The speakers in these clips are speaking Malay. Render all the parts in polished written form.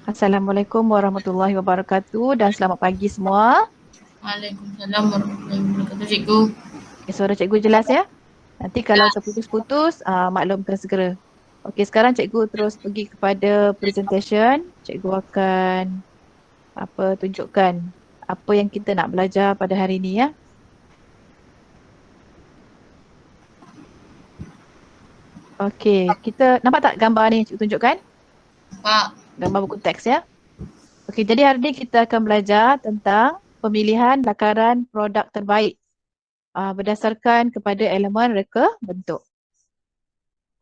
Assalamualaikum warahmatullahi wabarakatuh dan selamat pagi semua. Waalaikumsalam warahmatullahi wabarakatuh, cikgu. Suara cikgu jelas ya? Nanti kalau terputus-putus, maklumkan segera. Okey, sekarang cikgu terus pergi kepada presentation. Cikgu akan tunjukkan apa yang kita nak belajar pada hari ini ya. Okey, kita nampak tak gambar ni cikgu tunjukkan? Pak, Gambar buku teks ya. Okey, jadi hari ini kita akan belajar tentang pemilihan lakaran produk terbaik berdasarkan kepada elemen reka bentuk.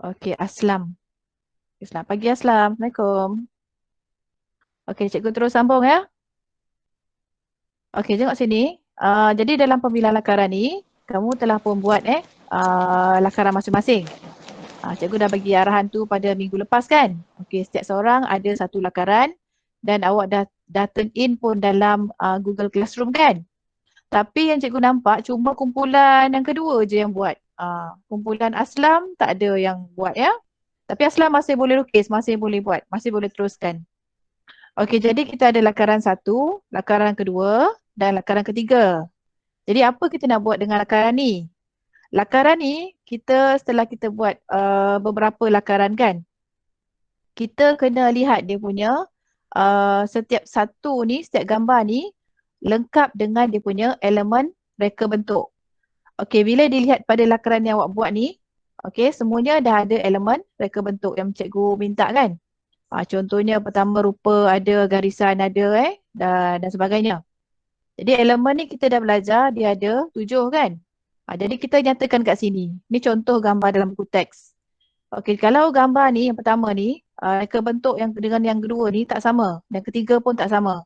Okey, Aslam. Selamat pagi Aslam. Assalamualaikum. Okey, cikgu terus sambung ya. Okey, tengok sini. Jadi dalam pemilihan lakaran ni, kamu telah pun buat lakaran masing-masing. Cikgu dah bagi arahan tu pada minggu lepas kan? Okey, setiap seorang ada satu lakaran dan awak dah turn in pun dalam Google Classroom kan? Tapi yang cikgu nampak cuma kumpulan yang kedua je yang buat. Kumpulan Aslam tak ada yang buat ya. Tapi Aslam masih boleh lukis, masih boleh buat, masih boleh teruskan. Okey, jadi kita ada lakaran satu, lakaran kedua dan lakaran ketiga. Jadi apa kita nak buat dengan lakaran ni? Lakaran ni setelah kita buat beberapa lakaran kan, kita kena lihat dia punya setiap satu ni, setiap gambar ni lengkap dengan dia punya elemen reka bentuk. Okey, bila dilihat pada lakaran yang awak buat ni, okey, semuanya dah ada elemen reka bentuk yang cikgu minta kan? Contohnya pertama rupa ada, garisan ada dan sebagainya. Jadi elemen ni kita dah belajar dia ada 7 kan. Jadi kita nyatakan kat sini. Ni contoh gambar dalam buku teks. Okey, kalau gambar ni yang pertama ni reka bentuk yang dengan yang kedua ni tak sama. Yang ketiga pun tak sama.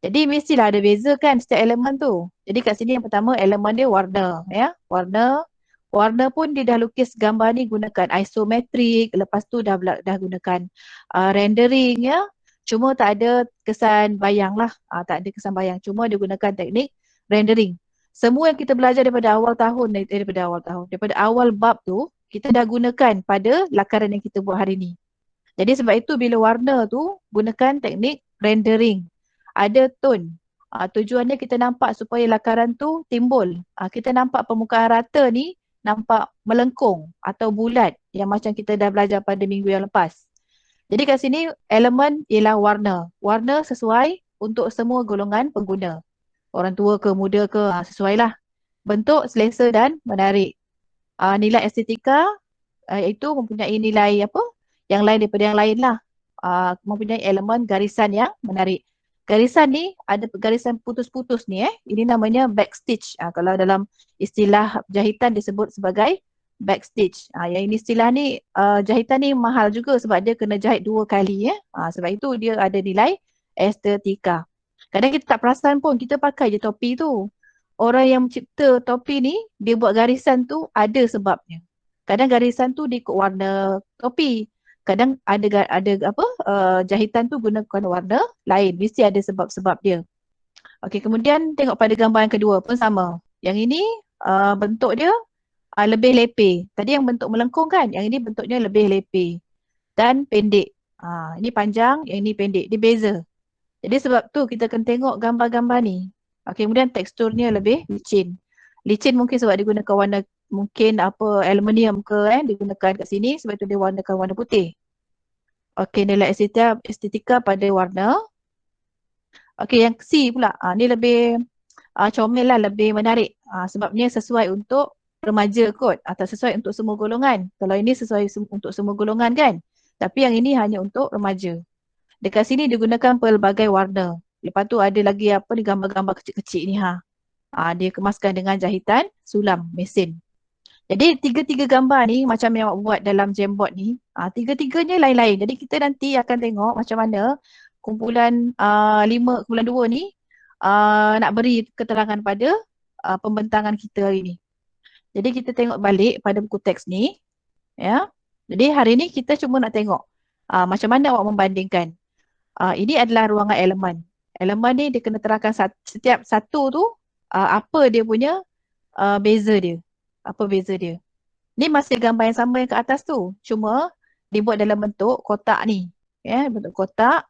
Jadi mestilah ada beza kan setiap elemen tu. Jadi kat sini yang pertama elemen dia warna ya. Warna. Warna pun dia dah lukis gambar ni gunakan isometrik. Lepas tu dah gunakan rendering ya. Cuma tak ada kesan bayang lah. Tak ada kesan bayang. Cuma dia gunakan teknik rendering. Semua yang kita belajar daripada awal tahun, daripada awal bab tu, kita dah gunakan pada lakaran yang kita buat hari ni. Jadi sebab itu bila warna tu gunakan teknik rendering. Ada tone. Tujuannya kita nampak supaya lakaran tu timbul. Kita nampak permukaan rata ni nampak melengkung atau bulat yang macam kita dah belajar pada minggu yang lepas. Jadi kat sini elemen ialah warna. Warna sesuai untuk semua golongan pengguna. Orang tua ke muda ke sesuai lah. Bentuk selesa dan menarik. Nilai estetika iaitu mempunyai nilai apa? Yang lain daripada yang lain lah. Mempunyai elemen garisan yang menarik. Garisan ni ada garisan putus-putus ni Ini namanya backstitch. Kalau dalam istilah jahitan disebut sebagai backstitch. Yang ini istilah ni jahitan ni mahal juga sebab dia kena jahit 2 kali Sebab itu dia ada nilai estetika. Kadang kita tak perasan pun kita pakai je topi tu. Orang yang mencipta topi ni dia buat garisan tu ada sebabnya. Kadang garisan tu dia ikut warna topi. Kadang ada jahitan tu gunakan warna lain. Mesti ada sebab-sebab dia. Okey, kemudian tengok pada gambar yang kedua pun sama. Yang ini bentuk dia lebih lepeh. Tadi yang bentuk melengkung kan? Yang ini bentuknya lebih lepeh dan pendek. Ini panjang, yang ini pendek. Dia beza. Jadi sebab tu kita akan tengok gambar-gambar ni. Okey, kemudian teksturnya lebih licin. Licin mungkin sebab digunakan warna mungkin aluminium ke digunakan kat sini sebab tu dia warnakan warna putih. Okey, nilai estetika pada warna. Okey, yang C pula. Ni lebih comel lah, lebih menarik. Sebabnya sesuai untuk remaja kot atau sesuai untuk semua golongan. Kalau ini sesuai untuk semua golongan kan. Tapi yang ini hanya untuk remaja. Dekat sini digunakan pelbagai warna. Lepas tu ada lagi ni gambar-gambar kecil-kecil ni dia kemaskan dengan jahitan sulam mesin. Jadi tiga-tiga gambar ni macam yang awak buat dalam Jamboard ni, tiga-tiganya lain-lain. Jadi kita nanti akan tengok macam mana kumpulan 5, kumpulan 2 ni nak beri keterangan pada pembentangan kita hari ni. Jadi kita tengok balik pada buku teks ni, ya. Jadi hari ni kita cuma nak tengok macam mana awak membandingkan. Ini adalah ruangan elemen. Elemen ni dia kena terangkan setiap satu tu apa dia punya beza dia. Apa beza dia. Ni masih gambar yang sama yang ke atas tu. Cuma dibuat dalam bentuk kotak ni. Ya, bentuk kotak.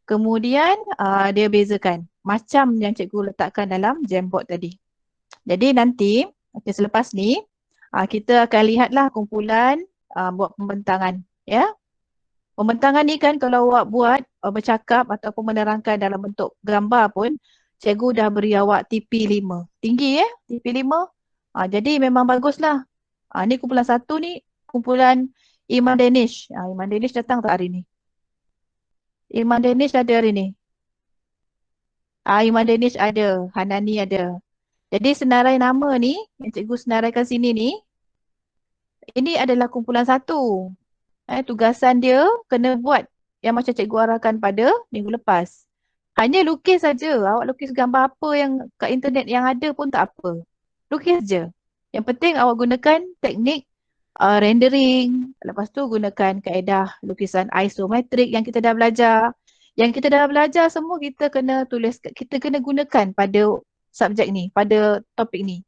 Kemudian dia bezakan macam yang cikgu letakkan dalam Jamboard tadi. Jadi nanti selepas ni kita akan lihatlah kumpulan buat pembentangan ya. Pembentangan ni kan kalau awak buat bercakap ataupun menerangkan dalam bentuk gambar pun, cikgu dah beri awak TP5. Tinggi ya, TP5. Jadi memang baguslah. Ni kumpulan satu ni, kumpulan Iman Danish. Iman Danish datang tak hari ni? Iman Danish ada hari ni? Iman Danish ada, Hanani ada. Jadi senarai nama ni, yang cikgu senaraikan sini ni, ini adalah kumpulan satu. Tugasan dia kena buat yang macam cikgu arahkan pada minggu lepas. Hanya lukis saja. Awak lukis gambar apa yang kat internet yang ada pun tak apa. Lukis je. Yang penting awak gunakan teknik rendering. Lepas tu gunakan kaedah lukisan isometrik yang kita dah belajar. Yang kita dah belajar semua kita kena tulis, kita kena gunakan pada subjek ni, pada topik ni.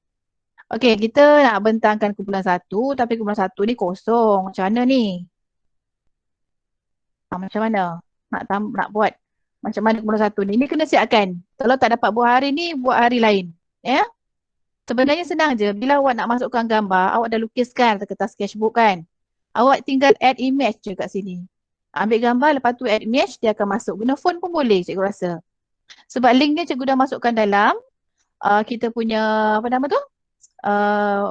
Okey, kita nak bentangkan kumpulan satu tapi kumpulan satu ni kosong. Macam mana ni? Macam mana nak buat macam mana kumpulan satu ni? Ini kena siapkan. Kalau tak dapat buat hari ni, buat hari lain. Ya? Sebenarnya senang je. Bila awak nak masukkan gambar, awak dah lukiskan ke kertas sketchbook kan? Awak tinggal add image je kat sini. Ambil gambar, lepas tu add image, dia akan masuk. Guna phone pun boleh, cikgu rasa. Sebab link ni cikgu dah masukkan dalam kita punya, apa nama tu?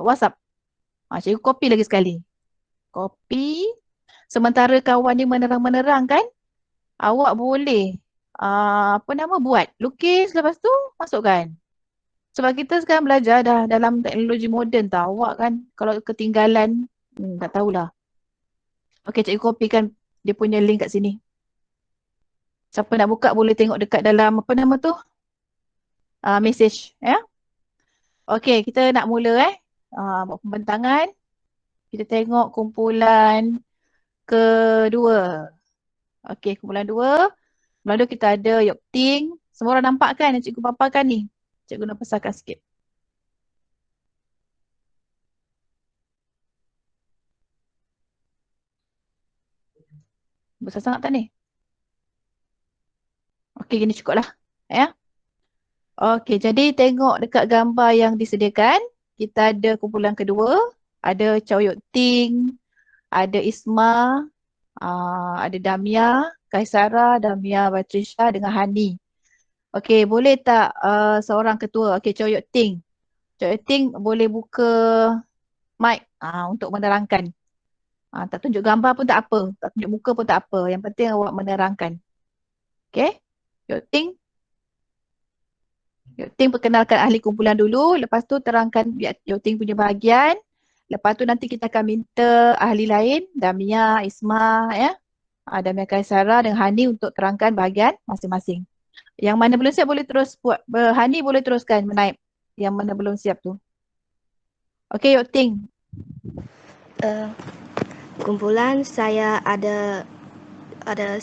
WhatsApp. Cikgu copy lagi sekali. Copy. Sementara kawan ni menerang-menerang kan? Awak boleh buat. Lukis lepas tu masukkan. Sebab kita sekarang belajar dah dalam teknologi moden tau. Awak kan kalau ketinggalan, tak tahulah. Okey, cikgu kopikan dia punya link kat sini. Siapa nak buka boleh tengok dekat dalam apa nama tu? Message. Ya. Okey, kita nak mula buat pembentangan. Kita tengok kumpulan kedua. Okey, kumpulan dua. Lalu kita ada Yok Ting. Semua orang nampak kan yang cikgu paparkan ni? Cikgu nak besarkan sikit. Besar sangat tak ni? Okey, gini cukup lah. Ya. Okey, jadi tengok dekat gambar yang disediakan. Kita ada kumpulan kedua. Ada Chow Yok Ting. Ada Isma. Ada Damia. Kaisara, Damia, Batrisha dengan Hani. Okey, boleh tak seorang ketua? Okey, Chow Yok Ting. Chow Yok Ting boleh buka mic untuk menerangkan. Tak tunjuk gambar pun tak apa. Tak tunjuk muka pun tak apa. Yang penting awak menerangkan. Okey? Yok Ting. Yok Ting perkenalkan ahli kumpulan dulu. Lepas tu terangkan Yok Ting punya bahagian. Lepas tu nanti kita akan minta ahli lain. Damia, Isma, ya. Damia Kaisara dengan Hani untuk terangkan bahagian masing-masing. Yang mana belum siap boleh terus buat. Hani boleh teruskan menaip. Yang mana belum siap tu. Okey, Yok Ting. Kumpulan saya ada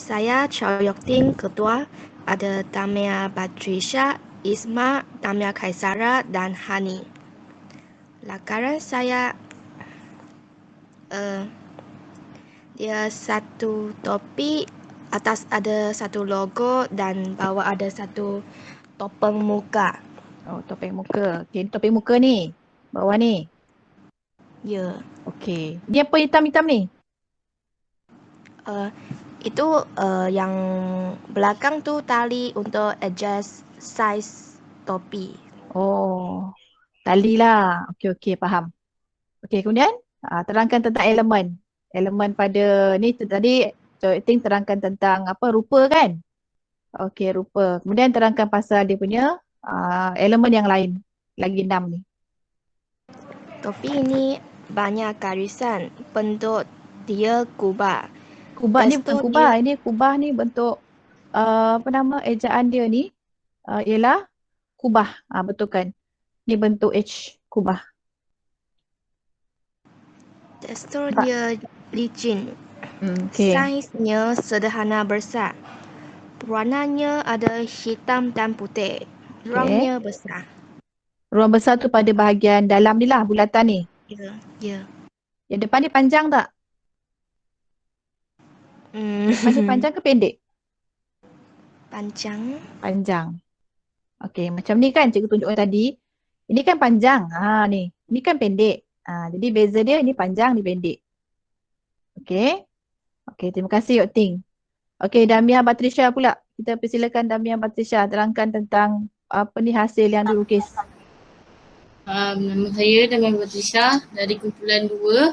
saya Chow Yok Ting ketua, ada Damia Batrisha, Isma, Damia Kaisara dan Hani. Lakaran saya dia satu topi, atas ada satu logo dan bawah ada satu topeng muka. Oh, topeng muka. Okey, topeng muka ni. Bawah ni. Ya. Okey. Ni apa hitam-hitam ni? Itu yang belakang tu tali untuk adjust size topi. Oh, tali lah. Okey, faham. Okey, kemudian terangkan tentang elemen. Elemen pada ni tadi Chow Ting terangkan tentang apa, rupa kan? Okey, rupa. Kemudian terangkan pasal dia punya elemen yang lain. Lagi 6 ni. Topi ini banyak garisan, bentuk dia kubah. Kubah ni bukan Tekstur kubah. Ini kubah ni bentuk ejaan dia ni ialah kubah. Betul kan? Ni bentuk H, kubah. Tekstur dia licin. Okay. Saiznya sederhana besar. Warnanya ada hitam dan putih. Ruangnya besar. Ruang besar tu pada bahagian dalam ni lah, bulatan ni. Ya. Yang depan ni panjang tak? Depan ni panjang ke pendek? Panjang. Panjang. Okey, macam ni kan cikgu tunjukkan tadi. Ini kan panjang. Ni. Ini kan pendek. Jadi beza dia ini panjang, ni pendek. Okey. Okey, terima kasih Yok Ting. Okey, Damia Batrisha pula. Kita persilakan Damia Batrisha terangkan tentang apa ni hasil yang dilukis. Nama saya Damia Batrisha dari kumpulan 2.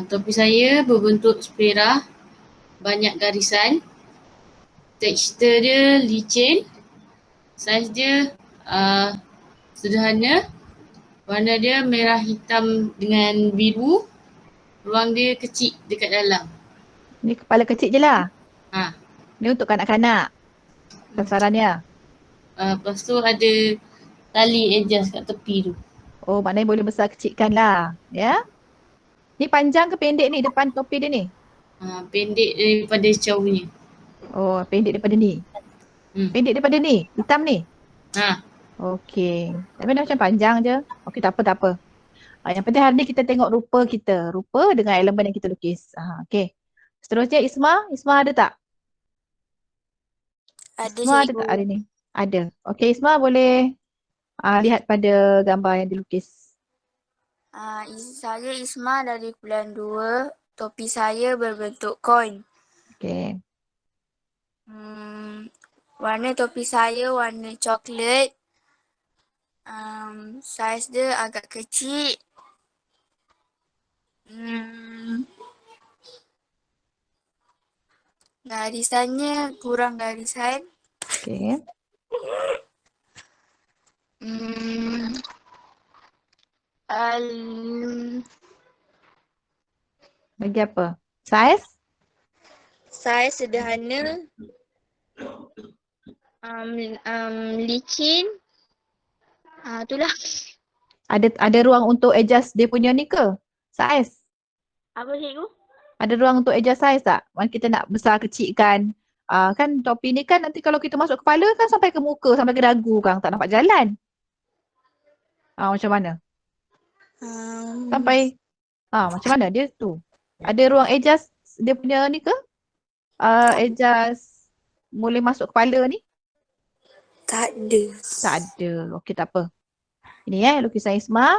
Topi saya berbentuk spera, banyak garisan. Tekstur dia licin. Saiz dia sederhana. Warna dia merah hitam dengan biru. Ruang dia kecil dekat dalam. Ni kepala kecil je lah. Ha. Ni untuk kanak-kanak. Sasarannya. Lepas tu ada tali adjust kat tepi tu. Oh, maknanya boleh besar kecilkan lah. Ya. Ni panjang ke pendek ni depan topi dia ni? Pendek daripada jauhnya. Oh, pendek daripada ni. Pendek daripada ni? Hitam ni? Okey. Tapi dia macam panjang je. Okey, tak apa, tak apa. Yang penting hari ni kita tengok rupa kita. Rupa dengan elemen yang kita lukis. Okey. Seterusnya Isma. Isma ada tak? Ada Isma ada cikgu. tak hari ni? Ada. Okey, Isma boleh lihat pada gambar yang dilukis. Saya Isma dari kumpulan 2. Topi saya berbentuk koin. Okey. Warna topi saya warna coklat. Saiz dia agak kecil. Garisannya kurang garisan. Okey. Bagi apa? Saiz? Saiz sederhana. Licin. Itulah. Ada ruang untuk adjust dia punya ni ke? Saiz? Apa cikgu? Ada ruang untuk adjust saiz tak? Mana kita nak besar kecilkan. Kan topi ni kan nanti kalau kita masuk kepala kan sampai ke muka, sampai ke dagu kan. Tak nampak jalan. Macam mana? Sampai. Macam mana dia tu? Ada ruang adjust dia punya ni ke? Adjust boleh masuk kepala ni? Tak ada. Tak ada. Okey, tak apa. Ini lukisan Isma.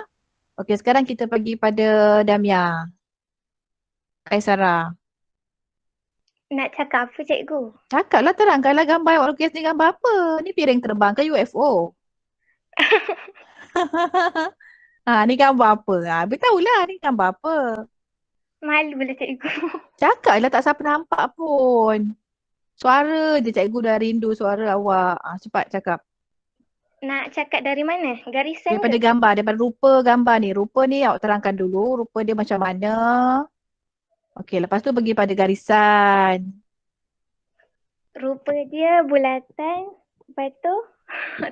Okey, sekarang kita pergi pada Damia. Kaisara. Nak cakap apa cikgu? Cakaplah, terangkanlah gambar awak lukis ni gambar apa? Ni piring terbang ke UFO? Ni gambar apa? Beritahulah ni gambar apa? Malu lah cikgu. Cakaplah, tak siapa nampak pun. Suara je cikgu dah rindu suara awak. Cepat cakap. Nak cakap dari mana? Garisan Daripada ke? gambar, daripada rupa gambar ni. Rupa ni awak terangkan dulu. Rupa dia macam mana. Okey, lepas tu pergi pada garisan. Rupa dia bulatan. Lepas tu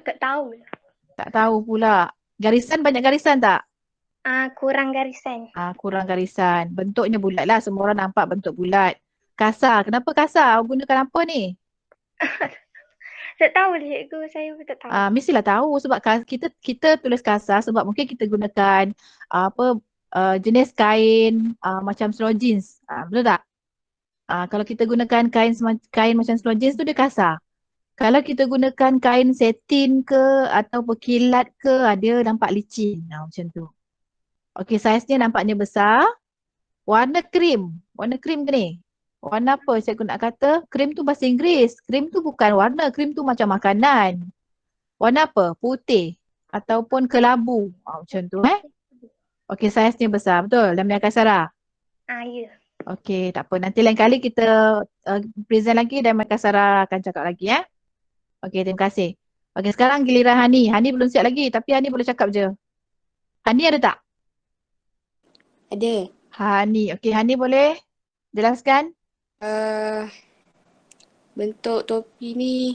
tak tahu. Tak tahu pula. Garisan, banyak garisan tak? Kurang garisan. Kurang garisan. Bentuknya bulat lah. Semua orang nampak bentuk bulat. Kasar. Kenapa kasar? Awak gunakan apa ni? Tak tahu cikgu. Saya pun tak tahu. Mestilah tahu sebab kita tulis kasar sebab mungkin kita gunakan jenis kain macam slow jeans. Betul tak? Kalau kita gunakan kain macam slow jeans tu dia kasar. Kalau kita gunakan kain satin ke atau pekilat ke, dia nampak licin. Macam tu. Okey, saiznya nampaknya besar. Warna krim. Warna krim ke ni? Warna apa cikgu nak kata? Krim tu bahasa Inggeris. Krim tu bukan warna. Krim tu macam makanan. Warna apa? Putih. Ataupun kelabu. Macam tu Okey, saiznya besar. Betul? Damia Kaisara? Ya. Okey, tak apa. Nanti lain kali kita present lagi dan Kaisara akan cakap lagi Okey, terima kasih. Okey, sekarang giliran Hani. Hani belum siap lagi tapi Hani boleh cakap je. Hani ada tak? Ada. Hani. Okey, Hani boleh jelaskan? Bentuk topi ni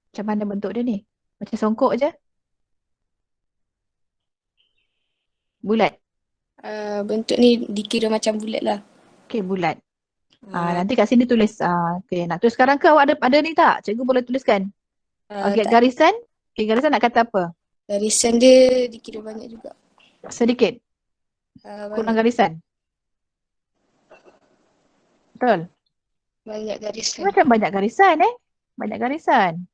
Macam mana bentuk dia ni? Macam songkok je? Bulat? bentuk ni dikira macam bulat lah. Okey, bulat. Nanti kat sini tulis. Okey, nak tulis sekarang ke awak ada ni tak? Cikgu boleh tuliskan. Okey, garisan. Okey, garisan nak kata apa? Garisan dia dikira banyak juga. Sedikit. Kurang Banyak. garisan. Betul? Banyak Ini garisan. macam banyak garisan Banyak garisan.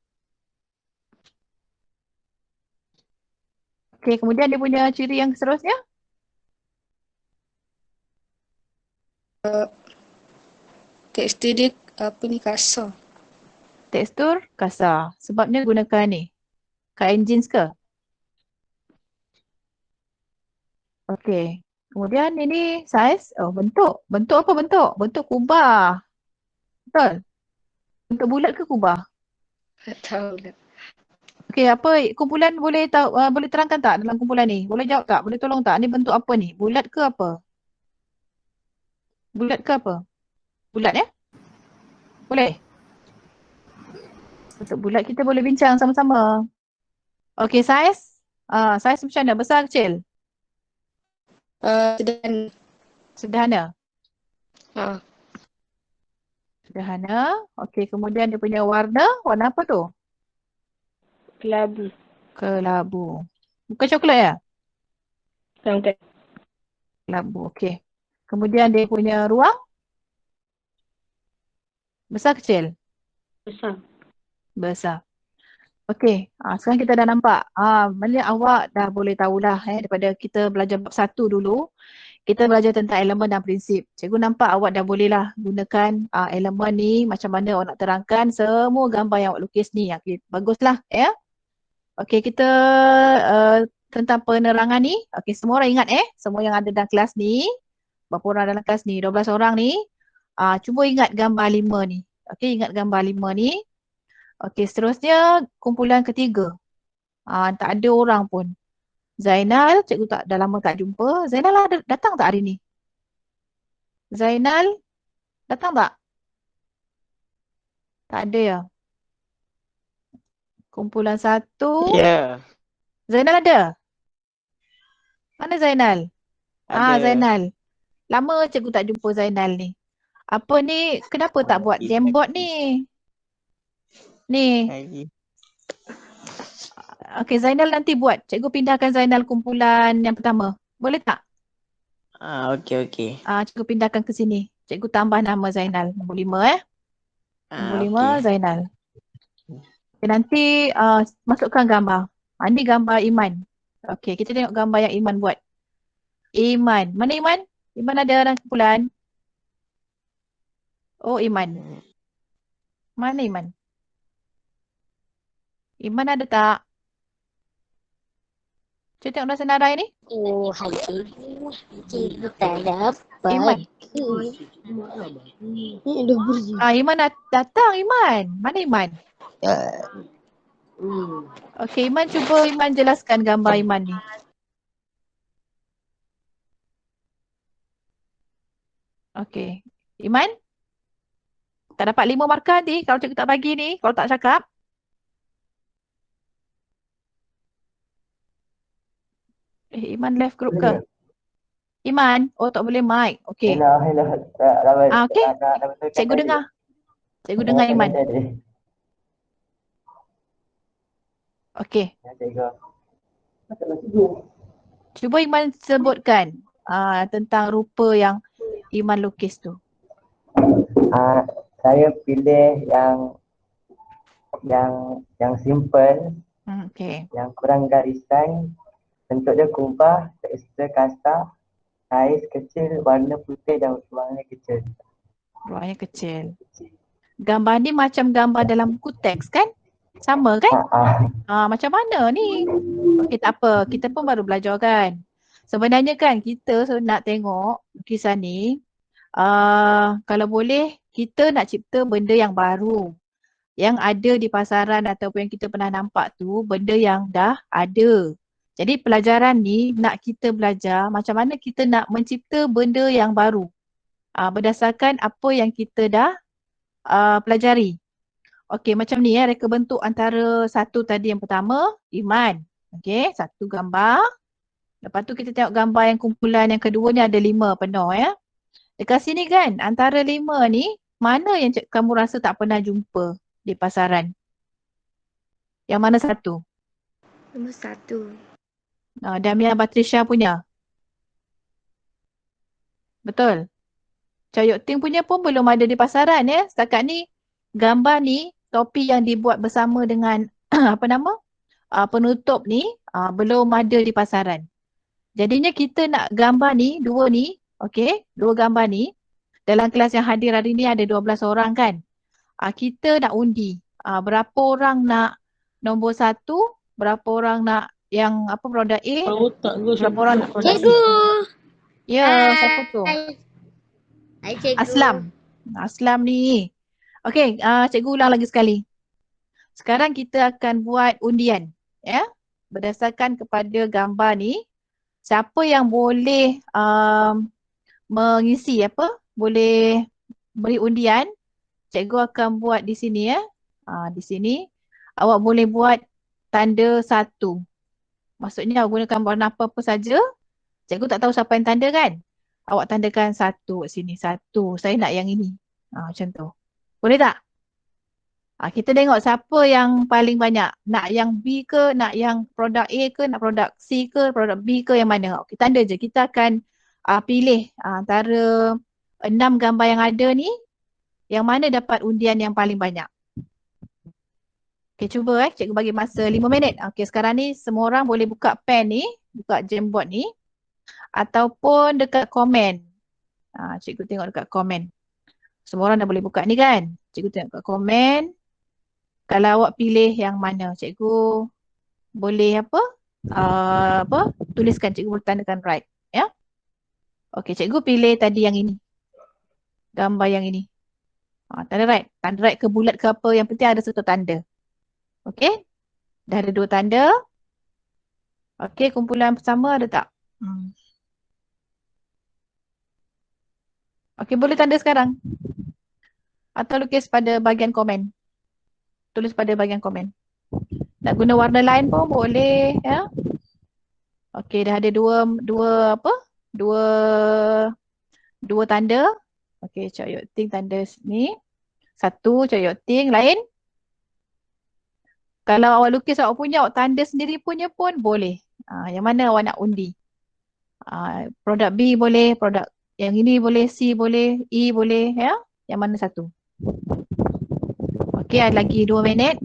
Okey, kemudian dia punya ciri yang seterusnya. Tekstur dia apa ni kasar. Tekstur kasar. Sebabnya gunakan ni. Kain jeans ke? Okey. Kemudian ini saiz. Oh, bentuk. Bentuk apa bentuk? Bentuk kubah. Betul? Bentuk bulat ke kubah? Tak tahu lah. Okey, apa kumpulan boleh tahu boleh terangkan tak dalam kumpulan ni? Boleh jawab tak? Boleh tolong tak? Ni bentuk apa ni? Bulat ke apa? Bulat ke apa? Bulat ya? Boleh? Bentuk bulat kita boleh bincang sama-sama. Okey, saiz. Saiz macam mana? Besar kecil? Sederhana. Sederhana. Ha. Sederhana. Okey, kemudian dia punya warna. Warna apa tu? Kelabu. Kelabu. Bukan coklat ya? Bukan. Kelabu. Okey. Kemudian dia punya ruang. Besar kecil? Besar. Besar. Okey. Sekarang kita dah nampak. Maknanya awak dah boleh tahulah daripada kita belajar bab 1 dulu. Kita belajar tentang elemen dan prinsip. Cikgu nampak awak dah bolehlah gunakan elemen ni macam mana awak nak terangkan semua gambar yang awak lukis ni. Okay, baguslah ya. Okey, kita tentang penerangan ni. Okey, semua orang ingat semua yang ada dalam kelas ni. Berapa orang dalam kelas ni? 12 orang ni. Cuba ingat gambar 5 ni. Okey, ingat gambar 5 ni. Okey, seterusnya kumpulan ketiga. Tak ada orang pun. Zainal, cikgu dah lama tak jumpa. Zainal datang tak hari ni? Zainal, datang tak? Tak ada ya? Kumpulan 1. Ya, Zainal ada? Mana Zainal? ada. Zainal. Lama cikgu tak jumpa Zainal ni. Apa ni, kenapa tak buat Jamboard ni? Ni. Lagi. Okey, Zainal nanti buat. Cikgu pindahkan Zainal kumpulan yang pertama. Boleh tak? Okey. Cikgu pindahkan ke sini. Cikgu tambah nama Zainal. Nombor 5 Nombor 5 Okey. Zainal. Okay, nanti masukkan gambar. Ini gambar Iman. Okey, kita tengok gambar yang Iman buat. Iman. Mana Iman? Iman ada dalam kumpulan? Oh, Iman. Mana Iman? Iman ada tak? Cuba tengok dalam senarai ni. Oh, hai cikgu tak dapat. Iman. Ni dah pergi. Iman datang Iman. Mana Iman? Okey, Iman cuba Iman jelaskan gambar Iman ni. Okey. Iman? Tak dapat 5 markah nanti kalau cikgu tak bagi ni, kalau tak cakap. Iman left group ke? Iman? Oh, tak boleh mic. Okey. Hello. Okey. Cikgu dengar. Cikgu dengar Iman. Okey. Cuba Iman sebutkan tentang rupa yang Iman lukis tu. Saya pilih yang simple, Okey. yang kurang garisan, bentuk dia kubah, tekstur kasar, saiz kecil, warna putih dan ruangnya kecil. Ruangnya kecil. Gambar ni macam gambar dalam buku teks kan? Sama kan? Macam mana ni? Okey, tak apa. Kita pun baru belajar kan? Sebenarnya kan kita nak tengok lukisan ni, kalau boleh kita nak cipta benda yang baru. Yang ada di pasaran ataupun yang kita pernah nampak tu benda yang dah ada. Jadi pelajaran ni nak kita belajar macam mana kita nak mencipta benda yang baru. Berdasarkan apa yang kita dah pelajari. Okey, macam ni reka bentuk antara satu tadi yang pertama, Iman. Okey, satu gambar. Lepas tu kita tengok gambar yang kumpulan yang kedua ni ada 5 penuh ya. Dekat sini kan, antara 5 ni, mana yang kamu rasa tak pernah jumpa di pasaran? Yang mana satu? Nombor 1. Damia Batrisha punya. Betul? Chow Yuk Ting punya pun belum ada di pasaran ya. Setakat ni gambar ni topi yang dibuat bersama dengan apa nama? Penutup ni belum ada di pasaran. Jadinya kita nak gambar ni, dua ni, okey, dua gambar ni. Dalam kelas yang hadir hari ni ada 12 orang kan. Kita nak undi. Berapa orang nak nombor 1, berapa orang nak yang apa produk A, berapa orang nak produk C. Cikgu. Ya, siapa tu? Hai cikgu. Aslam. Aslam ni. Okey, cikgu ulang lagi sekali. Sekarang kita akan buat undian. Ya. Berdasarkan kepada gambar ni, siapa yang boleh mengisi apa? Boleh beri undian. Cikgu akan buat di sini ya. Di sini. Awak boleh buat tanda 1. Maksudnya awak gunakan warna apa-apa saja. Cikgu tak tahu siapa yang tanda kan? Awak tandakan 1 kat sini. 1. Saya nak yang ini. Macam tu. Boleh tak? Kita tengok siapa yang paling banyak. Nak yang B ke, nak yang produk A ke, nak produk C ke, produk B ke, yang mana? Okey, tanda je. Kita akan pilih antara 6 gambar yang ada ni, yang mana dapat undian yang paling banyak. Okey, cuba cikgu bagi masa 5 minit. Okey, sekarang ni semua orang boleh buka pen ni, buka Jamboard ni, ataupun dekat komen. Cikgu tengok dekat komen. Semua orang dah boleh buka ni kan? Cikgu tengok dekat komen. Kalau awak pilih yang mana, cikgu boleh apa? Tuliskan, cikgu boleh tandakan right. Ya? Okey, cikgu pilih tadi yang ini. Gambar yang ini. Tanda right. Tanda right ke bulat ke apa, yang penting ada satu tanda. Okey? Dah ada 2 tanda. Okey, kumpulan pertama ada tak? Okey, boleh tanda sekarang. Atau lukis pada bahagian komen. Tulis pada bahagian komen. Nak guna warna lain pun boleh ya. Okey, dah ada dua tanda. Okey, Chow Yuk Ting tanda ni. 1 Chow Yuk Ting, lain. Kalau awak lukis awak punya, awak tanda sendiri punya pun boleh. Yang mana awak nak undi. Produk B boleh, produk yang ini boleh, C boleh, E boleh ya. Yang mana satu? Okey, ada lagi 2 minit.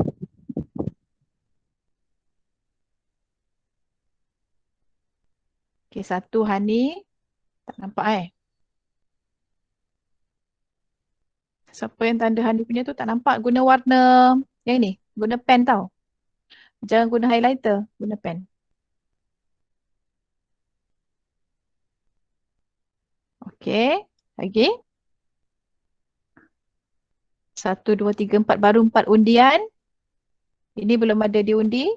Okey, 1 Hani. Tak nampak Siapa yang tanda Hani punya tu tak nampak. Guna warna yang ni. Guna pen tau. Jangan guna highlighter. Guna pen. Okey. Lagi. 1, 2, 3, 4. Baru 4 undian. Ini belum ada diundi.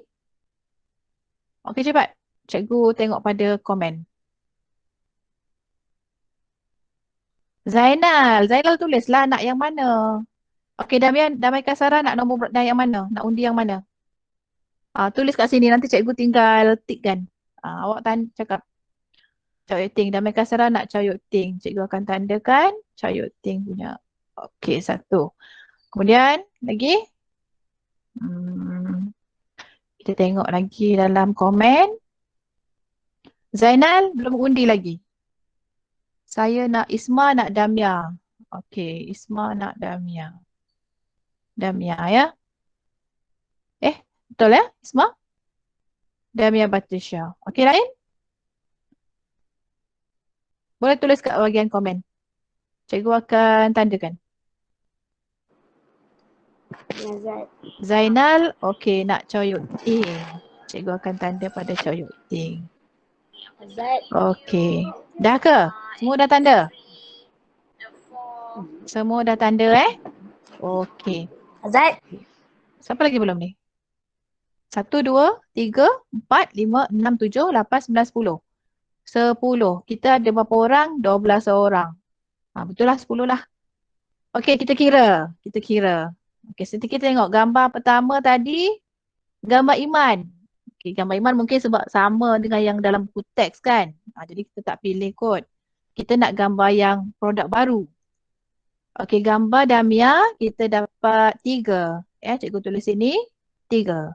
Okey, cepat. Cikgu tengok pada komen. Zainal tulislah nak yang mana. Okey, Damai Kasara nak nombor yang mana? Nak undi yang mana? Tulis kat sini, nanti cikgu tinggal tik kan. Awak cakap Chow Yuk Ting. Damai Kasara nak Chow Yuk Ting. Cikgu akan tandakan Chow Yuk Ting punya. Okey, 1. Kemudian lagi. Kita tengok lagi dalam komen. Zainal belum undi lagi. Saya nak Isma, nak Damia. Okey, Isma nak Damia. Damia ya. Betul ya, Isma? Damia Batrisya. Okey, lain? Boleh tulis kat bahagian komen. Cikgu akan tandakan. Zainal, okey, nak Chow Yuk Ting. Cikgu akan tanda pada Chow Yuk Ting. Okey. Dah ke? Semua dah tanda? Semua dah tanda Okey. Azad. Siapa lagi belum ni? 1, 2, 3, 4, 5, 6, 7, 8, 9, 10. 10. Kita ada berapa orang? 12 orang. Betul lah, 10 lah. Okey, kita kira. Okey, kita tengok gambar pertama tadi. Gambar Iman. Okey, gambar Iman mungkin sebab sama dengan yang dalam buku teks kan. Jadi kita tak pilih kot. Kita nak gambar yang produk baru. Okey, gambar Damia kita dapat 3. Cikgu tulis sini 3.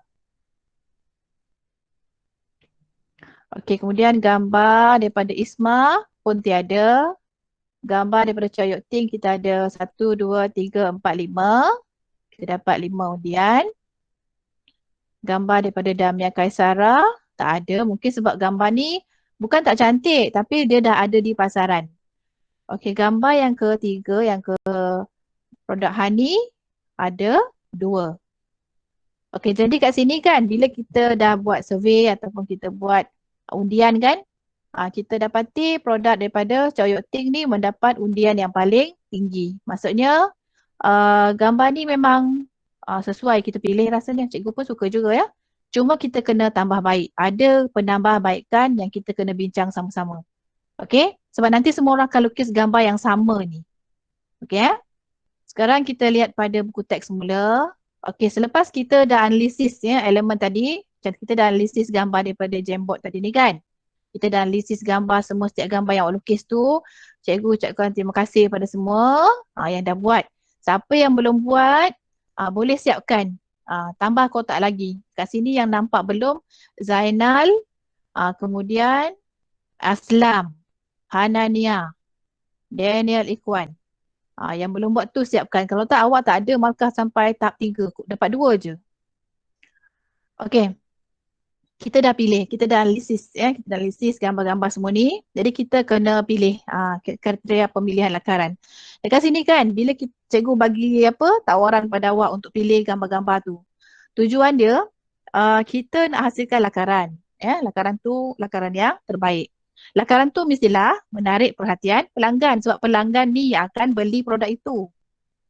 Okey, kemudian gambar daripada Isma pun tiada. gambar daripada Chow Yuk Ting kita ada 1, 2, 3, 4, 5. Kita dapat 5 undian. Gambar daripada Damia Kaisara tak ada. Mungkin sebab gambar ni bukan tak cantik tapi dia dah ada di pasaran. Okey, gambar yang ketiga, yang ke produk honey ada 2. Okey, jadi kat sini kan bila kita dah buat survey ataupun kita buat undian kan, kita dapati produk daripada Chow Yuk Ting ni mendapat undian yang paling tinggi. Maksudnya gambar ni memang sesuai kita pilih rasanya. Cikgu pun suka juga ya. Cuma kita kena tambah baik. Ada penambahbaikan yang kita kena bincang sama-sama. Okey? Sebab nanti semua orang akan lukis gambar yang sama ni. Okey ya? Sekarang kita lihat pada buku teks semula. Okey, selepas kita dah analisis ya elemen tadi, macam kita dah analisis gambar daripada Jamboard tadi ni kan. Kita dah analisis gambar semua, setiap gambar yang awak lukis tu. Cikgu ucapkan terima kasih pada semua yang dah buat. Siapa yang belum buat, boleh siapkan. Tambah kotak lagi. Kat sini yang nampak belum, Zainal, kemudian Aslam, Hanania, Daniel Ikhwan. Yang belum buat tu siapkan. Kalau tak, awak tak ada markah sampai tahap 3. Dapat 2 je. Okey. Kita dah pilih, kita dah analisis ya, kita dah analisis gambar-gambar semua ni. Jadi kita kena pilih kriteria pemilihan lakaran. Dekat sini kan bila cikgu bagi tawaran pada awak untuk pilih gambar-gambar tu. Tujuan dia kita nak hasilkan lakaran. Ya, lakaran tu lakaran yang terbaik. Lakaran tu mestilah menarik perhatian pelanggan sebab pelanggan ni yang akan beli produk itu.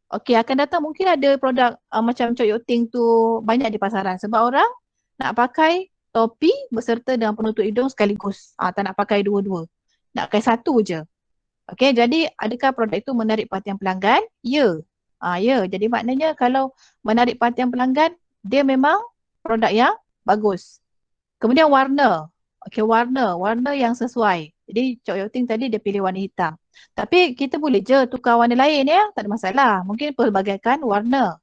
Okey, akan datang mungkin ada produk macam Chow Yuk Ting tu banyak di pasaran sebab orang nak pakai topi beserta dengan penutup hidung sekaligus. Tak nak pakai dua-dua. Nak pakai satu je. Okey, jadi adakah produk itu menarik perhatian pelanggan? Ya. Ya, jadi maknanya kalau menarik perhatian pelanggan, dia memang produk yang bagus. Kemudian warna. Okey, warna yang sesuai. Jadi Chow Yuk Ting tadi dia pilih warna hitam. Tapi kita boleh je tukar warna lain ya, tak ada masalah. Mungkin pelbagaikan warna.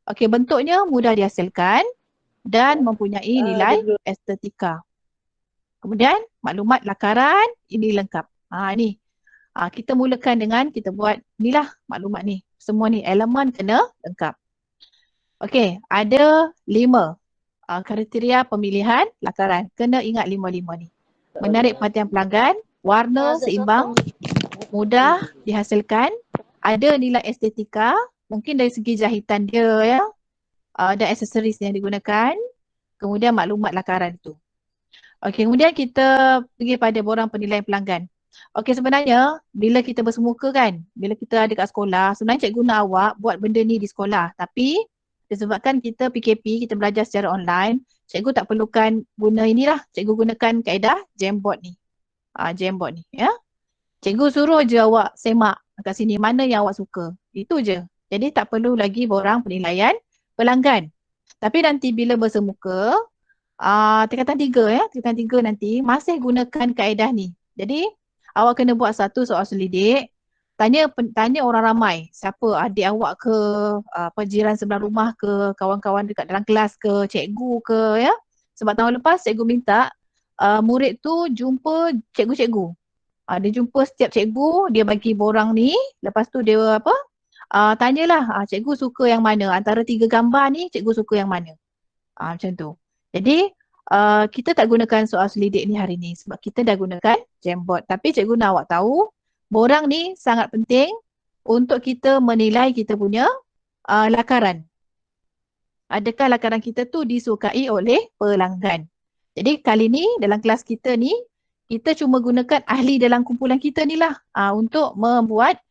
Okey, bentuknya mudah dihasilkan dan mempunyai nilai estetika. Kemudian maklumat lakaran ini lengkap. Ni. Kita mulakan dengan kita buat inilah maklumat ni. Semua ni elemen kena lengkap. Okey, ada 5 kriteria pemilihan lakaran. Kena ingat 5 ni. Menarik perhatian pelanggan, warna seimbang, mudah dihasilkan, ada nilai estetika, mungkin dari segi jahitan dia ya. Dan aksesoris yang digunakan, kemudian maklumat lakaran itu. Okey, kemudian kita pergi pada borang penilaian pelanggan. Okey, sebenarnya bila kita bersemuka kan, bila kita ada kat sekolah, sebenarnya cikgu nak awak buat benda ni di sekolah. Tapi disebabkan kita PKP, kita belajar secara online, cikgu tak perlukan guna inilah. Cikgu gunakan kaedah Jamboard ni. Jamboard ni ya. Cikgu suruh je awak semak kat sini mana yang awak suka. Itu je. Jadi tak perlu lagi borang penilaian pelanggan. Tapi nanti bila bersemuka, tingkatan 3 ya, tingkatan 3 nanti masih gunakan kaedah ni. Jadi awak kena buat satu soal selidik, tanya orang ramai, siapa adik awak ke, jiran sebelah rumah ke, kawan-kawan dekat dalam kelas ke, cikgu ke ya. Sebab tahun lepas cikgu minta murid tu jumpa cikgu-cikgu. Dia jumpa setiap cikgu, dia bagi borang ni, lepas tu dia tanyalah cikgu suka yang mana, antara 3 gambar ni cikgu suka yang mana. Macam tu. Jadi kita tak gunakan soal selidik ni hari ni sebab kita dah gunakan Jamboard. Tapi cikgu nak awak tahu, borang ni sangat penting untuk kita menilai kita punya lakaran. Adakah lakaran kita tu disukai oleh pelanggan. Jadi kali ni dalam kelas kita ni, kita cuma gunakan ahli dalam kumpulan kita ni lah untuk membuat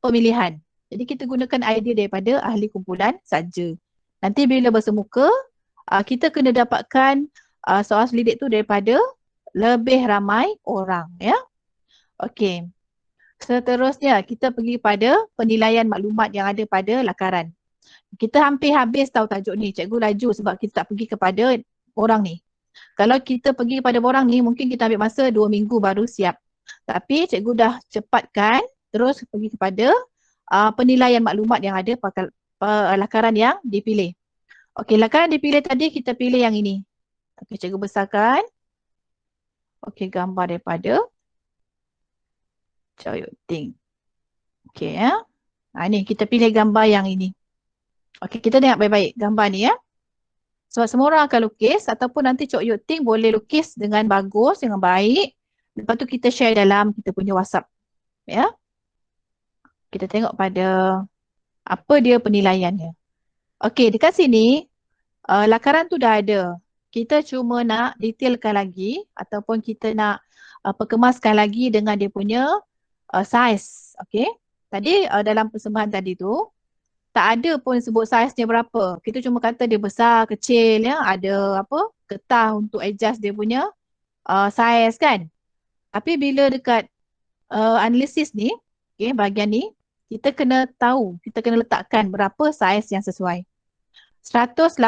pemilihan. Jadi kita gunakan idea daripada ahli kumpulan saja. Nanti bila bersemuka, kita kena dapatkan soal selidik tu daripada lebih ramai orang ya. Okey. Seterusnya kita pergi pada penilaian maklumat yang ada pada lakaran. Kita hampir habis tahu tajuk ni. Cikgu laju sebab kita tak pergi kepada orang ni. Kalau kita pergi kepada orang ni mungkin kita ambil masa 2 minggu baru siap. Tapi cikgu dah cepatkan terus pergi kepada penilaian maklumat yang ada pada lakaran yang dipilih. Okey, lakaran dipilih tadi kita pilih yang ini. Okey, cikgu besarkan. Okey, gambar daripada Chow Yuk Ting. Okey ya. Ni kita pilih gambar yang ini. Okey, kita tengok baik-baik gambar ni ya. Sebab semua orang akan lukis ataupun nanti Chow Yuk Ting boleh lukis dengan bagus, dengan baik. Lepas tu kita share dalam kita punya WhatsApp. Ya. Kita tengok pada apa dia penilaiannya. Okey, dekat sini lakaran tu dah ada. Kita cuma nak detailkan lagi ataupun kita nak perkemaskan lagi dengan dia punya saiz. Okey. Tadi dalam persembahan tadi tu tak ada pun sebut saiznya berapa. Kita cuma kata dia besar, kecil ya, ada apa? Getah untuk adjust dia punya saiz kan. Tapi bila dekat analisis ni, okey, bahagian ni kita kena tahu, kita kena letakkan berapa saiz yang sesuai. 180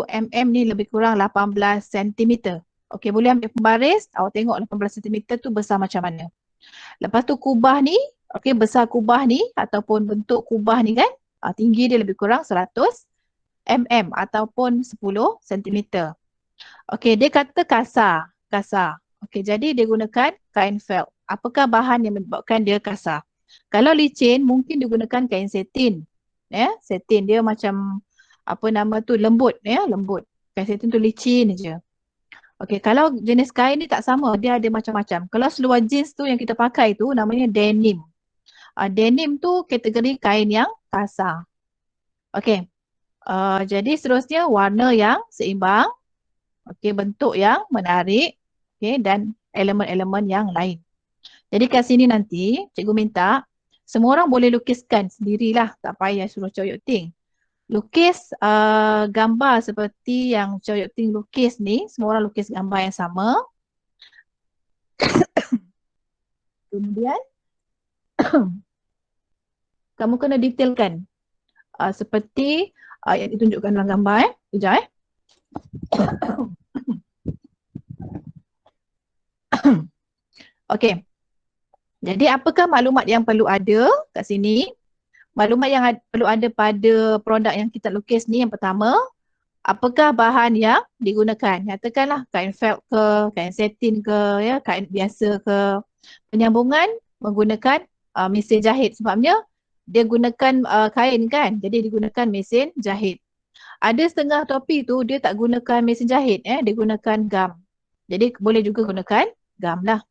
mm ni lebih kurang 18 cm. Okey, boleh ambil pembaris, awak tengok 18 cm tu besar macam mana. Lepas tu kubah ni, okey, besar kubah ni ataupun bentuk kubah ni kan, tinggi dia lebih kurang 100 mm ataupun 10 cm. Okey, dia kata kasar. Okey, jadi dia gunakan kain felt. Apakah bahan yang menyebabkan dia kasar? Kalau licin, mungkin digunakan kain satin. Ya, satin dia macam apa nama tu, lembut ya, lembut. Kain satin tu licin je. Okey, kalau jenis kain ni tak sama, dia ada macam-macam. Kalau seluar jeans tu yang kita pakai tu namanya denim. Denim tu kategori kain yang kasar. Okey. Jadi seterusnya warna yang seimbang. Okey, bentuk yang menarik. Okey, dan elemen-elemen yang lain. Jadi kat sini nanti cikgu minta semua orang boleh lukiskan sendirilah, tak payah suruh Chow Yuk Ting. Lukis gambar seperti yang Chow Yuk Ting lukis ni, semua orang lukis gambar yang sama. Kemudian kamu kena detailkan seperti yang ditunjukkan dalam gambar Sekejap Okey. Jadi apakah maklumat yang perlu ada kat sini? Maklumat yang perlu ada pada produk yang kita lukis ni, yang pertama, apakah bahan yang digunakan? Nyatakanlah kain felt ke, kain satin ke, ya, kain biasa ke. Penyambungan menggunakan mesin jahit, sebabnya dia gunakan kain kan, jadi digunakan mesin jahit. Ada setengah topi tu dia tak gunakan mesin jahit, dia gunakan gam. Jadi boleh juga gunakan gam lah.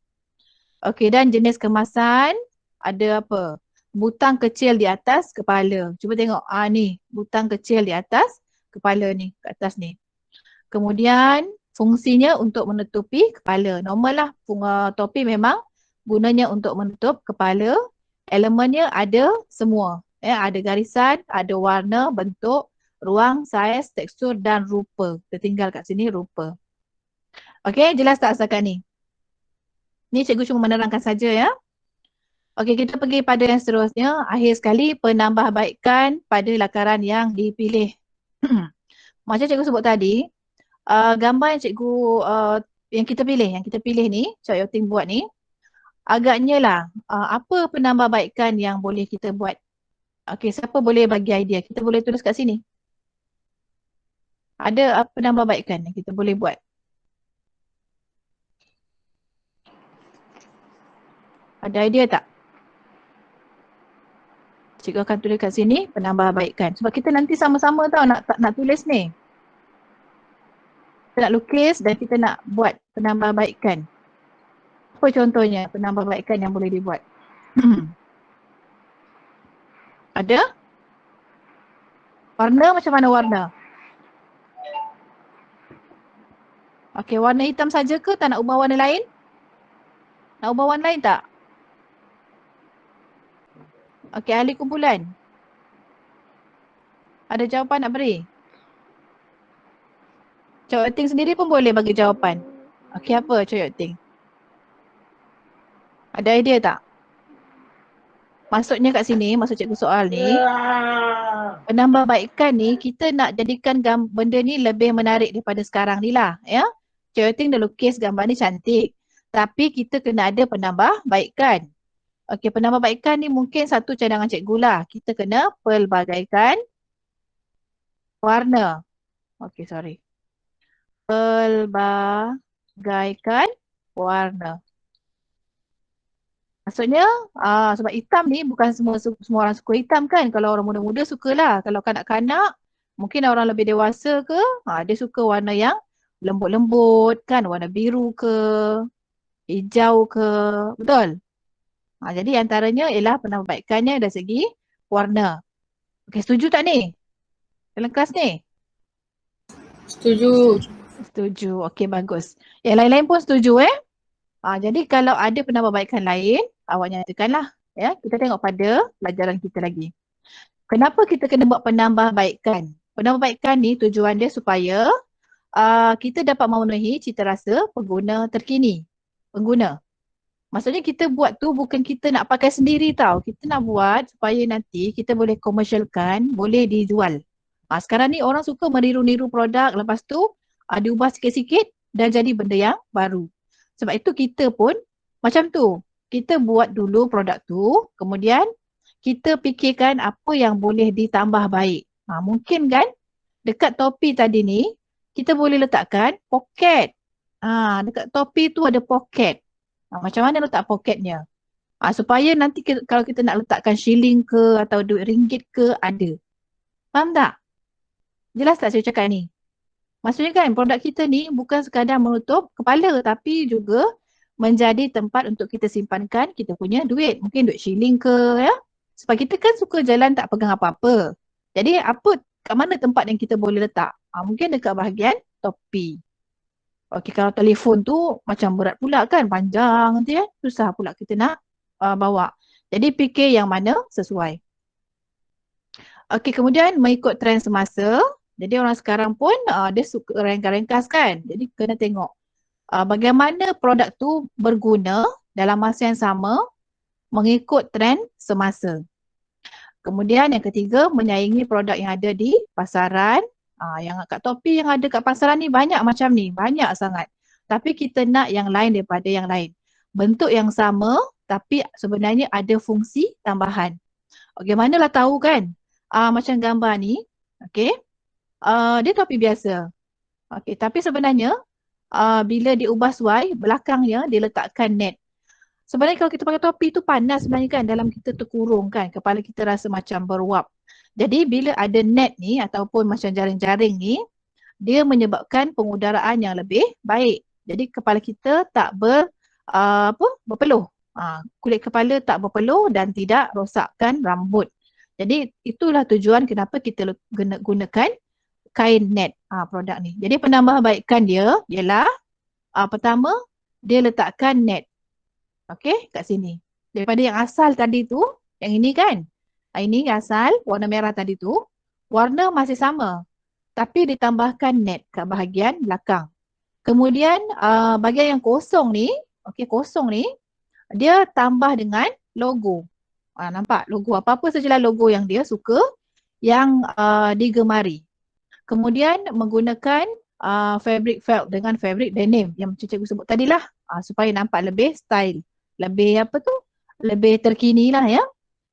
Okey, dan jenis kemasan ada apa? Butang kecil di atas kepala. Cuba tengok. Ni butang kecil di atas kepala ni, kat atas ni. Kemudian fungsinya untuk menutupi kepala. Normal lah topi memang gunanya untuk menutup kepala. Elemennya ada semua. Ada garisan, ada warna, bentuk, ruang, saiz, tekstur dan rupa. Kita tinggal kat sini rupa. Okey, jelas tak setakat ni? Ni cikgu cuma menerangkan saja ya. Okey, kita pergi pada yang seterusnya. Akhir sekali, penambahbaikan pada lakaran yang dipilih. Macam cikgu sebut tadi, gambar yang cikgu yang kita pilih ni, Chow Yuk Ting buat ni, agaknya lah apa penambahbaikan yang boleh kita buat. Okey, siapa boleh bagi idea? Kita boleh tulis kat sini. Ada penambahbaikan yang kita boleh buat. Ada idea tak? Cikgu akan tulis kat sini penambahbaikan. Sebab kita nanti sama-sama tau nak tulis ni. Kita nak lukis dan kita nak buat penambahbaikan. Apa contohnya penambahbaikan yang boleh dibuat? Ada? Warna macam mana warna? Okey, warna hitam saja ke tak nak ubah warna lain? Nak ubah warna lain tak? Okey, ahli kumpulan. Ada jawapan nak beri? Chow Yuk Ting sendiri pun boleh bagi jawapan. Okey, apa Chow Yuk Ting? Ada idea tak? Maksudnya kat sini, maksud cikgu soal ni, penambahbaikan ni kita nak jadikan benda ni lebih menarik daripada sekarang ni lah. Ya? Chow Yuk Ting dah lukis gambar ni cantik. Tapi kita kena ada penambahbaikan. Okey, penambahbaikan ni mungkin satu cadangan cikgu lah. Kita kena pelbagaikan warna. Okey, sorry. Pelbagaikan warna. Maksudnya sebab hitam ni bukan semua orang suka hitam kan. Kalau orang muda-muda sukalah. Kalau kanak-kanak, mungkin orang lebih dewasa ke, dia suka warna yang lembut-lembut kan. Warna biru ke, hijau ke. Betul? Jadi antaranya ialah penambahbaikannya dari segi warna. Okey, setuju tak ni? Dalam kelas ni? Setuju. Setuju. Okey, bagus. Yang lain-lain pun setuju jadi kalau ada penambahbaikan lain, awak nyatakanlah. Ya, kita tengok pada pelajaran kita lagi. Kenapa kita kena buat penambahbaikan? Penambahbaikan ni tujuan dia supaya kita dapat memenuhi cita rasa pengguna terkini. Pengguna. Maksudnya kita buat tu bukan kita nak pakai sendiri tau. Kita nak buat supaya nanti kita boleh komersialkan, boleh dijual. Sekarang ni orang suka meniru-niru produk, lepas tu diubah sikit-sikit dan jadi benda yang baru. Sebab itu kita pun macam tu. Kita buat dulu produk tu, kemudian kita fikirkan apa yang boleh ditambah baik. Mungkin kan dekat topi tadi ni, kita boleh letakkan poket. Dekat topi tu ada poket. Macam mana letak poketnya? Supaya nanti kalau kita nak letakkan shilling ke atau duit ringgit ke, ada. Faham tak? Jelas tak saya cakap ni? Maksudnya kan produk kita ni bukan sekadar menutup kepala tapi juga menjadi tempat untuk kita simpankan kita punya duit. Mungkin duit shilling ke ya. Sebab kita kan suka jalan tak pegang apa-apa. Jadi kat mana tempat yang kita boleh letak? Mungkin dekat bahagian topi. Okey, kalau telefon tu macam berat pula kan, panjang nanti susah pula kita nak bawa. Jadi fikir yang mana sesuai. Okey, kemudian mengikut trend semasa. Jadi orang sekarang pun dia suka ringkas-ringkas kan. Jadi kena tengok bagaimana produk tu berguna dalam masa yang sama mengikut trend semasa. Kemudian yang ketiga, menyaingi produk yang ada di pasaran. Yang kat topi yang ada kat pasaran ni banyak macam ni. Banyak sangat. Tapi kita nak yang lain daripada yang lain. Bentuk yang sama tapi sebenarnya ada fungsi tambahan. Okey, manalah tahu kan? Macam gambar ni. Okey. Dia topi biasa. Okey, tapi sebenarnya bila diubah suai, belakangnya dia letakkan net. Sebenarnya kalau kita pakai topi tu panas sebenarnya kan, dalam kita terkurung kan, kepala kita rasa macam beruap. Jadi bila ada net ni ataupun macam jaring-jaring ni, dia menyebabkan pengudaraan yang lebih baik. Jadi kepala kita tak berpeluh. Kulit kepala tak berpeluh dan tidak rosakkan rambut. Jadi itulah tujuan kenapa kita gunakan kain net produk ni. Jadi penambahbaikan dia ialah pertama dia letakkan net. Okey, kat sini. Daripada yang asal tadi tu, yang ini kan. Ini asal warna merah tadi tu, warna masih sama. Tapi ditambahkan net kat bahagian belakang. Kemudian bahagian yang kosong ni, okey kosong ni, dia tambah dengan logo. Nampak logo apa-apa sajalah logo yang dia suka, yang digemari. Kemudian menggunakan fabric felt dengan fabric denim yang macam cikgu sebut tadilah, supaya nampak lebih style, lebih lebih terkini lah ya,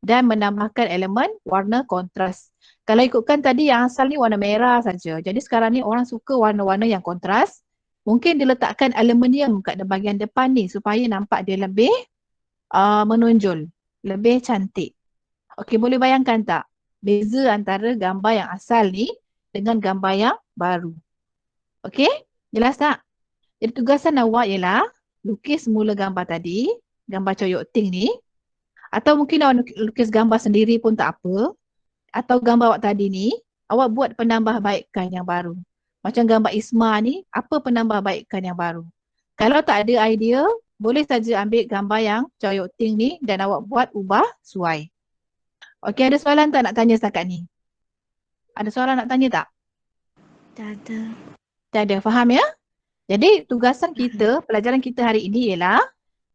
dan menambahkan elemen warna kontras. Kalau ikutkan tadi yang asal ni warna merah saja. Jadi sekarang ni orang suka warna-warna yang kontras. Mungkin diletakkan aluminium kat bahagian depan ni supaya nampak dia lebih menonjol, lebih cantik. Okey, boleh bayangkan tak beza antara gambar yang asal ni dengan gambar yang baru? Okey, jelas tak? Jadi tugasan awak ialah lukis semula gambar tadi, gambar coyok ting ni. Atau mungkin awak lukis gambar sendiri pun tak apa. Atau gambar awak tadi ni, awak buat penambahbaikan yang baru. Macam gambar Isma ni, apa penambahbaikan yang baru? Kalau tak ada idea, boleh saja ambil gambar yang coyok ting ni dan awak buat ubah suai. Okey, ada soalan tak nak tanya setakat ni? Ada soalan nak tanya tak? Tak ada. Tak ada, faham ya? Jadi tugasan kita, pelajaran kita hari ini ialah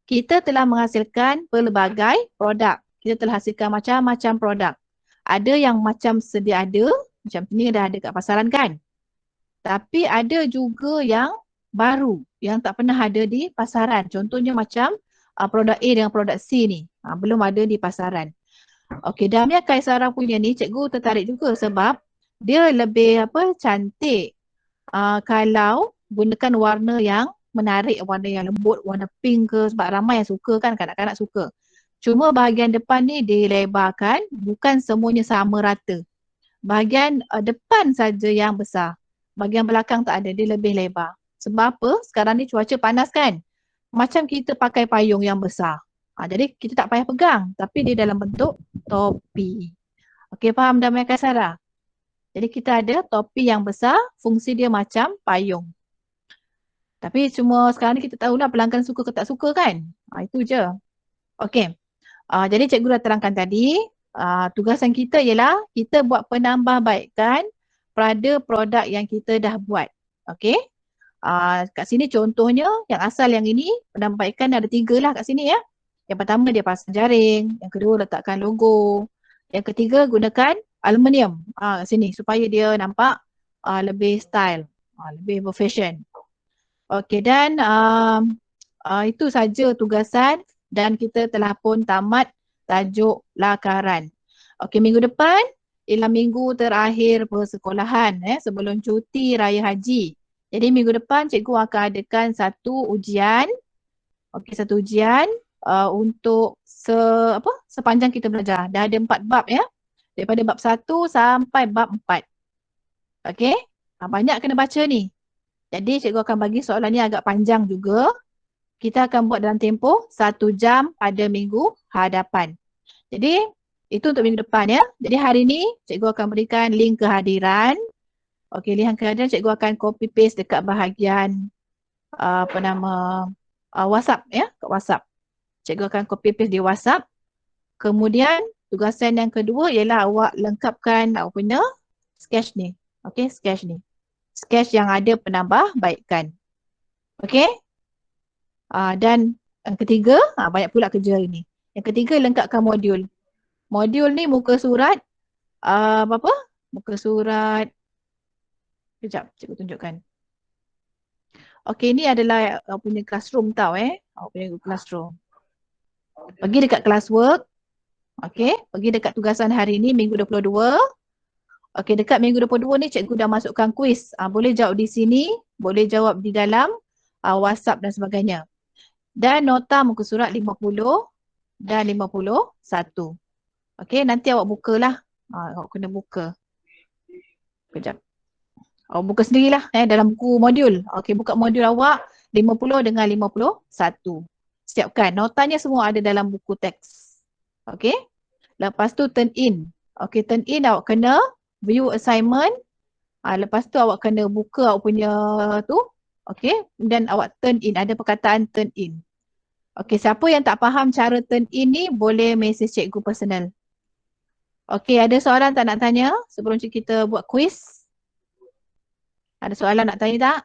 kita telah menghasilkan pelbagai produk. Kita telah hasilkan macam-macam produk. Ada yang macam sedia ada, macam ni dah ada kat pasaran kan? Tapi ada juga yang baru, yang tak pernah ada di pasaran. Contohnya macam produk A dengan produk C ni, belum ada di pasaran. Okey, Damia Kaisara punya ni cikgu tertarik juga sebab dia lebih cantik kalau gunakan warna yang menarik, warna yang lembut, warna pink ke, sebab ramai yang suka kan, kanak-kanak suka. Cuma bahagian depan ni dilebarkan, bukan semuanya sama rata. Bahagian depan saja yang besar. Bahagian belakang tak ada, dia lebih lebar. Sebab apa? Sekarang ni cuaca panas kan? Macam kita pakai payung yang besar. Jadi kita tak payah pegang, tapi dia dalam bentuk topi. Okey, faham Damai Kaisara? Jadi kita ada topi yang besar, fungsi dia macam payung. Tapi cuma sekarang ni kita tahulah pelanggan suka ke tak suka kan? Itu je. Okey. Jadi cikgu dah terangkan tadi, tugasan kita ialah kita buat penambahbaikan pada produk yang kita dah buat. Okey. Kat sini contohnya yang asal yang ini penambahbaikan ada 3 lah kat sini ya. Yang pertama dia pasang jaring, yang kedua letakkan logo, yang ketiga gunakan aluminium kat sini supaya dia nampak lebih style, lebih berfashion. Okey, dan itu saja tugasan dan kita telah pun tamat tajuk lakaran. Okey, minggu depan ialah minggu terakhir persekolahan sebelum cuti raya haji. Jadi minggu depan cikgu akan adakan satu ujian. Okey, satu ujian untuk sepanjang kita belajar. Dah ada 4 bab ya. Daripada bab 1 sampai bab 4. Okey, banyak kena baca ni. Jadi cikgu akan bagi soalan ni agak panjang juga. Kita akan buat dalam tempoh 1 jam pada minggu hadapan. Jadi itu untuk minggu depan ya. Jadi hari ni cikgu akan berikan link kehadiran. Okey, link kehadiran cikgu akan copy paste dekat bahagian WhatsApp ya, kat WhatsApp. Cikgu akan copy paste di WhatsApp. Kemudian tugasan yang kedua ialah awak lengkapkan awak punya sketch ni. Okey, sketch ni. Sketch yang ada penambahbaikan. Okey? Dan yang ketiga, banyak pula kerja ini. Yang ketiga, lengkapkan modul. Modul ni muka surat, muka surat, kejap, cikgu tunjukkan. Okey, ni adalah awak punya classroom tau awak punya classroom. Pergi dekat classwork. Okey, pergi dekat tugasan hari ni, minggu 22. Okey, dekat minggu 22 ni cikgu dah masukkan kuis. Boleh jawab di sini, boleh jawab di dalam WhatsApp dan sebagainya. Dan nota muka surat 50 dan 51. Okey, nanti awak bukalah. Awak kena buka. Kejap. Awak buka sendirilah dalam buku modul. Okey, buka modul awak 50 dengan 51. Siapkan. Notanya semua ada dalam buku teks. Okey. Lepas tu turn in. Okey, turn in awak kena view assignment. Lepas tu awak kena buka awak punya tu. Okey. Dan awak turn in. Ada perkataan turn in. Okey, siapa yang tak faham cara turn in ni boleh message cikgu personal. Okey, ada soalan tak nak tanya sebelum kita buat quiz? Ada soalan nak tanya tak?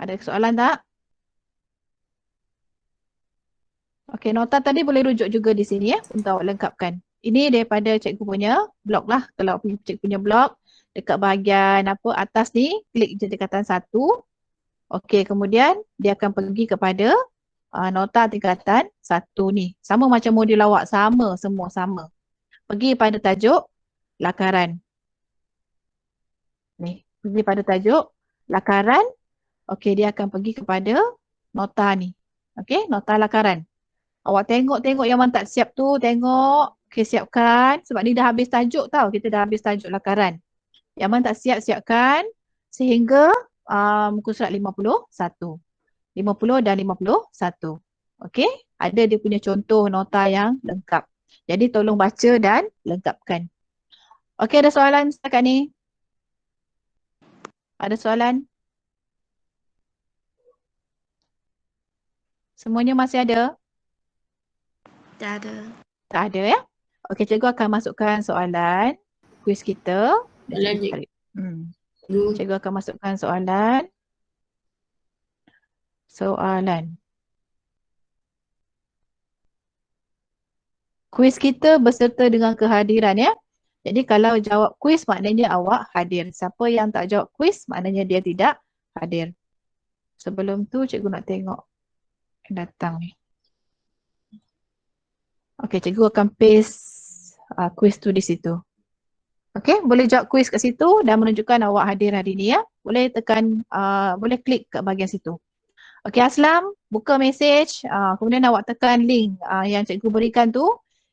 Ada soalan tak? Okey, nota tadi boleh rujuk juga di sini ya untuk awak lengkapkan. Ini daripada cikgu punya blog lah. Kalau awak cikgu punya blog, dekat bahagian atas ni, klik je dekatan 1. Okey, kemudian dia akan pergi kepada nota tingkatan 1 ni. Sama macam modul awak, sama semua sama. Pergi pada tajuk lakaran. Ni, pergi pada tajuk lakaran. Okey, dia akan pergi kepada nota ni. Okey, nota lakaran. Awak tengok-tengok yang mana tak siap tu, tengok. Okey, siapkan. Sebab ni dah habis tajuk tau. Kita dah habis tajuk lakaran. Yang mana tak siap, siapkan. Sehingga muka surat 51. 50 dan 51. Okey, ada dia punya contoh nota yang lengkap. Jadi tolong baca dan lengkapkan. Okey, ada soalan setakat ni? Ada soalan? Semuanya masih ada? Tak ada. Tak ada ya? Okey, cikgu akan masukkan soalan kuis kita. Cikgu akan masukkan soalan. Kuis kita berserta dengan kehadiran ya. Jadi kalau jawab kuis maknanya awak hadir. Siapa yang tak jawab kuis maknanya dia tidak hadir. Sebelum tu cikgu nak tengok yang datang ni. Okey, cikgu akan paste kuis tu di situ. Okey, boleh jawab kuis kat situ dan menunjukkan awak hadir hari ni ya. Boleh tekan, boleh klik kat bahagian situ. Okey Aslam, buka mesej, kemudian awak tekan link yang cikgu berikan tu.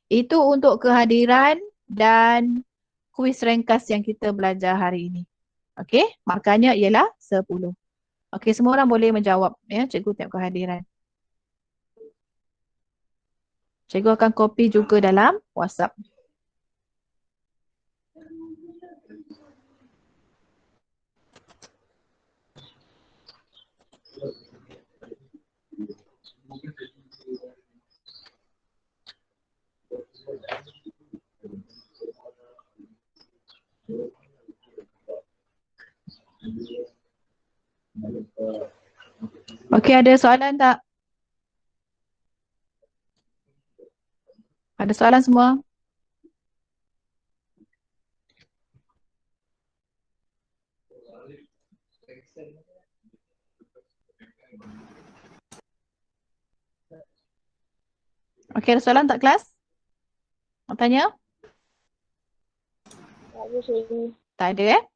Itu untuk kehadiran dan kuis ringkas yang kita belajar hari ini. Okey, markahnya ialah 10. Okey, semua orang boleh menjawab ya, cikgu tengok kehadiran. Cikgu akan copy juga dalam WhatsApp. Okey, ada soalan tak? Ada soalan semua? Okey, ada soalan tak kelas? Nak tanya? Tak ada cikgu. Tak ada